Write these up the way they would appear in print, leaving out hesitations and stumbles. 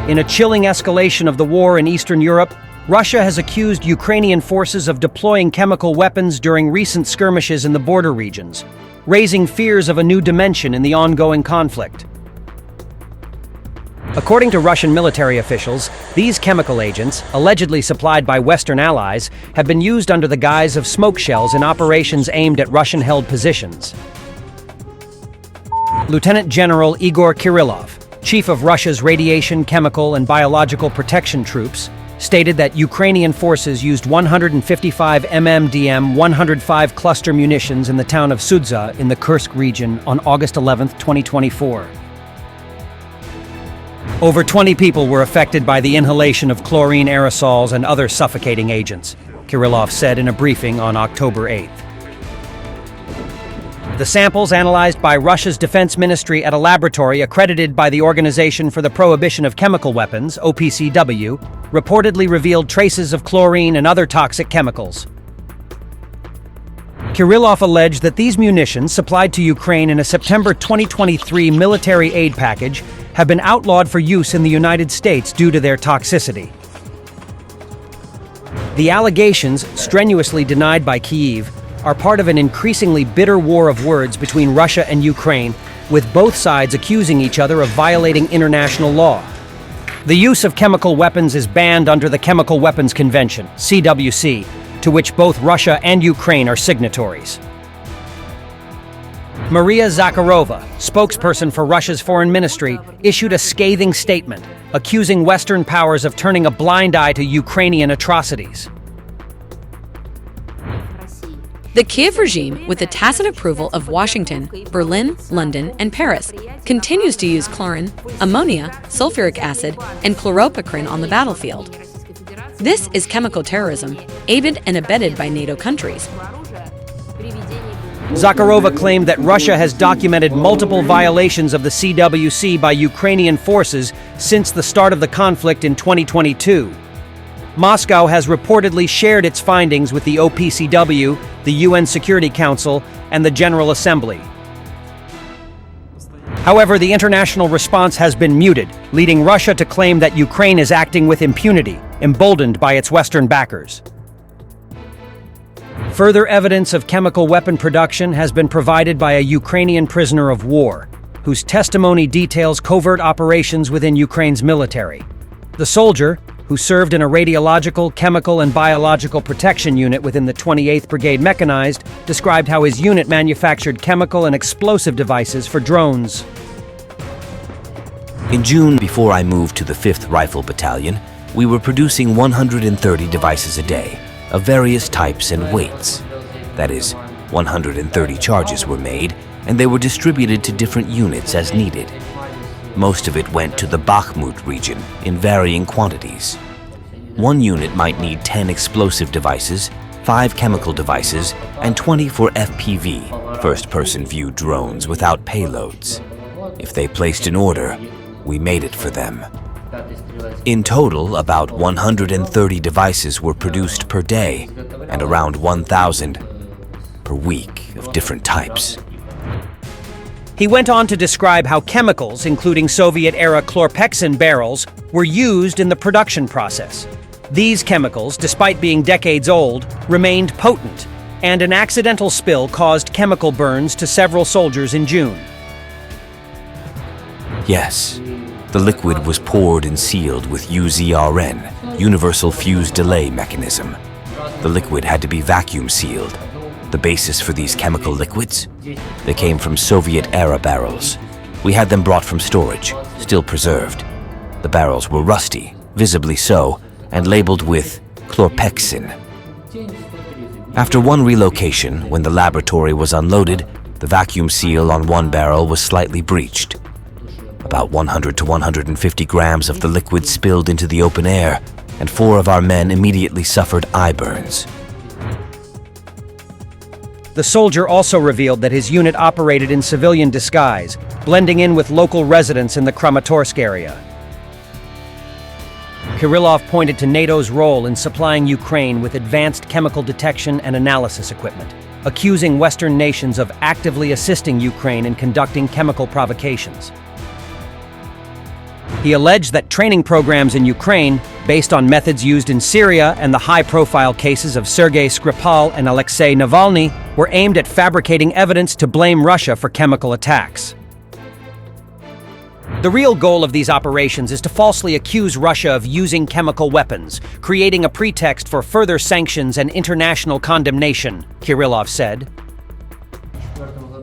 In a chilling escalation of the war in Eastern Europe, Russia has accused Ukrainian forces of deploying chemical weapons during recent skirmishes in the border regions, raising fears of a new dimension in the ongoing conflict. According to Russian military officials, these chemical agents, allegedly supplied by Western allies, have been used under the guise of smoke shells in operations aimed at Russian-held positions. Lieutenant General Igor Kirillov, chief of Russia's Radiation, Chemical, and Biological Protection Troops, stated that Ukrainian forces used 155 MMDM 105 cluster munitions in the town of Sudza in the Kursk region on August 11, 2024. Over 20 people were affected by the inhalation of chlorine aerosols and other suffocating agents, Kirillov said in a briefing on October 8th. The samples analyzed by Russia's defense ministry at a laboratory accredited by the Organization for the Prohibition of Chemical Weapons, OPCW, reportedly revealed traces of chlorine and other toxic chemicals. Kirillov alleged that these munitions, supplied to Ukraine in a September 2023 military aid package, have been outlawed for use in the United States due to their toxicity. The allegations, strenuously denied by Kyiv, are part of an increasingly bitter war of words between Russia and Ukraine, with both sides accusing each other of violating international law. The use of chemical weapons is banned under the Chemical Weapons Convention, CWC, to which both Russia and Ukraine are signatories. Maria Zakharova, spokesperson for Russia's foreign ministry, issued a scathing statement, accusing Western powers of turning a blind eye to Ukrainian atrocities. The Kiev regime, with the tacit approval of Washington, Berlin, London, and Paris, continues to use chlorine, ammonia, sulfuric acid, and chloropicrin on the battlefield. This is chemical terrorism, aided and abetted by NATO countries. Zakharova claimed that Russia has documented multiple violations of the CWC by Ukrainian forces since the start of the conflict in 2022. Moscow has reportedly shared its findings with the OPCW, the UN Security Council, and the General Assembly. However, the international response has been muted, leading Russia to claim that Ukraine is acting with impunity, emboldened by its Western backers. Further evidence of chemical weapon production has been provided by a Ukrainian prisoner of war, whose testimony details covert operations within Ukraine's military. The soldier, who served in a radiological, chemical, and biological protection unit within the 28th Brigade Mechanized, described how his unit manufactured chemical and explosive devices for drones. In June, before I moved to the 5th Rifle Battalion, we were producing 130 devices a day, of various types and weights. That is, 130 charges were made, and they were distributed to different units as needed. Most of it went to the Bakhmut region in varying quantities. One unit might need 10 explosive devices, 5 chemical devices, and 20 for FPV, first-person view drones without payloads. If they placed an order, we made it for them. In total, about 130 devices were produced per day, and around 1,000 per week of different types. He went on to describe how chemicals, including Soviet-era chlorpexin barrels, were used in the production process. These chemicals, despite being decades old, remained potent, and an accidental spill caused chemical burns to several soldiers in June. Yes, the liquid was poured and sealed with UZRN, Universal Fuse Delay Mechanism. The liquid had to be vacuum sealed. The basis for these chemical liquids? They came from Soviet-era barrels. We had them brought from storage, still preserved. The barrels were rusty, visibly so, and labeled with chlorpexin. After one relocation, when the laboratory was unloaded, the vacuum seal on one barrel was slightly breached. About 100 to 150 grams of the liquid spilled into the open air, and 4 of our men immediately suffered eye burns. The soldier also revealed that his unit operated in civilian disguise, blending in with local residents in the Kramatorsk area. Kirillov pointed to NATO's role in supplying Ukraine with advanced chemical detection and analysis equipment, accusing Western nations of actively assisting Ukraine in conducting chemical provocations. He alleged that training programs in Ukraine, based on methods used in Syria and the high-profile cases of Sergei Skripal and Alexei Navalny, were aimed at fabricating evidence to blame Russia for chemical attacks. The real goal of these operations is to falsely accuse Russia of using chemical weapons, creating a pretext for further sanctions and international condemnation, Kirillov said.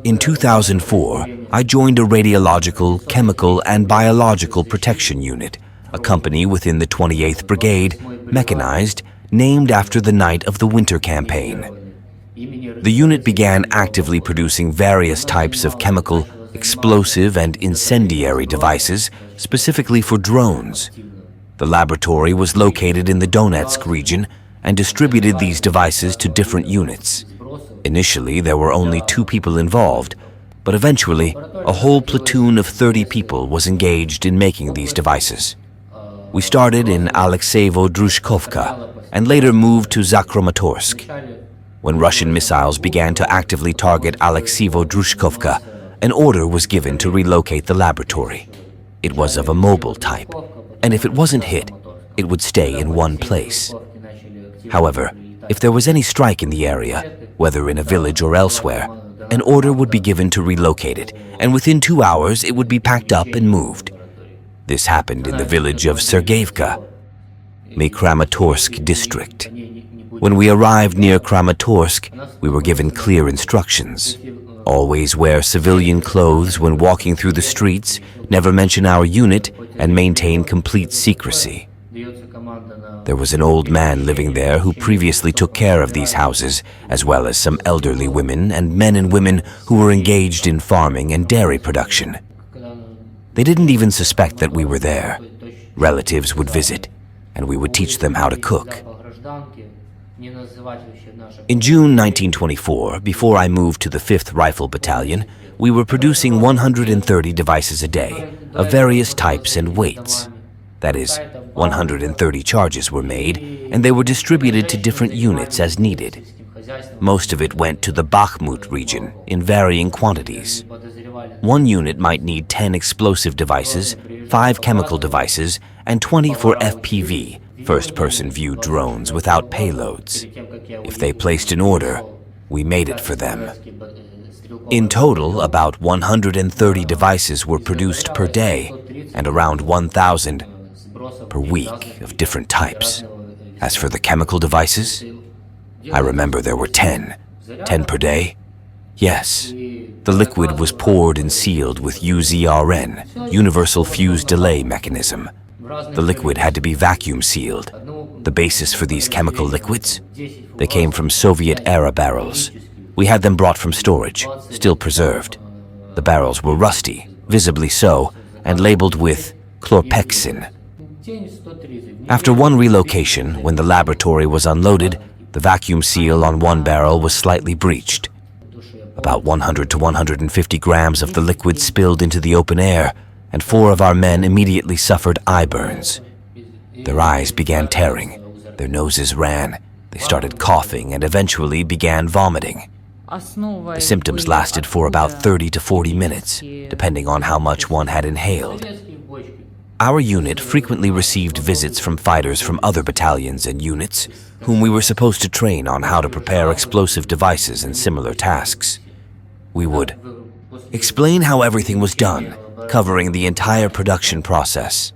In 2004, I joined a radiological, chemical, and biological protection unit, a company within the 28th Brigade, mechanized, named after the night of the Winter Campaign. The unit began actively producing various types of chemical, explosive, and incendiary devices, specifically for drones. The laboratory was located in the Donetsk region and distributed these devices to different units. Initially, there were only 2 people involved, but eventually, a whole platoon of 30 people was engaged in making these devices. We started in Alexeyevo-Drushkovka and later moved to Kramatorsk. When Russian missiles began to actively target Alexeyevo-Drushkovka, an order was given to relocate the laboratory. It was of a mobile type, and if it wasn't hit, it would stay in one place. However, if there was any strike in the area, whether in a village or elsewhere, an order would be given to relocate it, and within 2 hours it would be packed up and moved. This happened in the village of Sergeyevka, Kramatorsk district. When we arrived near Kramatorsk, we were given clear instructions. Always wear civilian clothes when walking through the streets, never mention our unit, and maintain complete secrecy. There was an old man living there who previously took care of these houses, as well as some elderly women and men and women who were engaged in farming and dairy production. They didn't even suspect that we were there. Relatives would visit, and we would teach them how to cook. In June 1924, before I moved to the 5th Rifle Battalion, we were producing 130 devices a day, of various types and weights. That is, 130 charges were made, and they were distributed to different units as needed. Most of it went to the Bakhmut region in varying quantities. One unit might need 10 explosive devices, 5 chemical devices, and 20 for FPV, first-person view drones without payloads. If they placed an order, we made it for them. In total, about 130 devices were produced per day, and around 1,000 per week of different types. As for the chemical devices, I remember there were 10 per day. Yes, the liquid was poured and sealed with UZRN, Universal Fuse Delay Mechanism. The liquid had to be vacuum sealed. The basis for these chemical liquids? They came from Soviet-era barrels. We had them brought from storage, still preserved. The barrels were rusty, visibly so, and labeled with chlorpexin. After one relocation, when the laboratory was unloaded, the vacuum seal on one barrel was slightly breached. About 100 to 150 grams of the liquid spilled into the open air, and 4 of our men immediately suffered eye burns. Their eyes began tearing, their noses ran, they started coughing, and eventually began vomiting. The symptoms lasted for about 30 to 40 minutes, depending on how much one had inhaled. Our unit frequently received visits from fighters from other battalions and units, whom we were supposed to train on how to prepare explosive devices and similar tasks. We would explain how everything was done, covering the entire production process.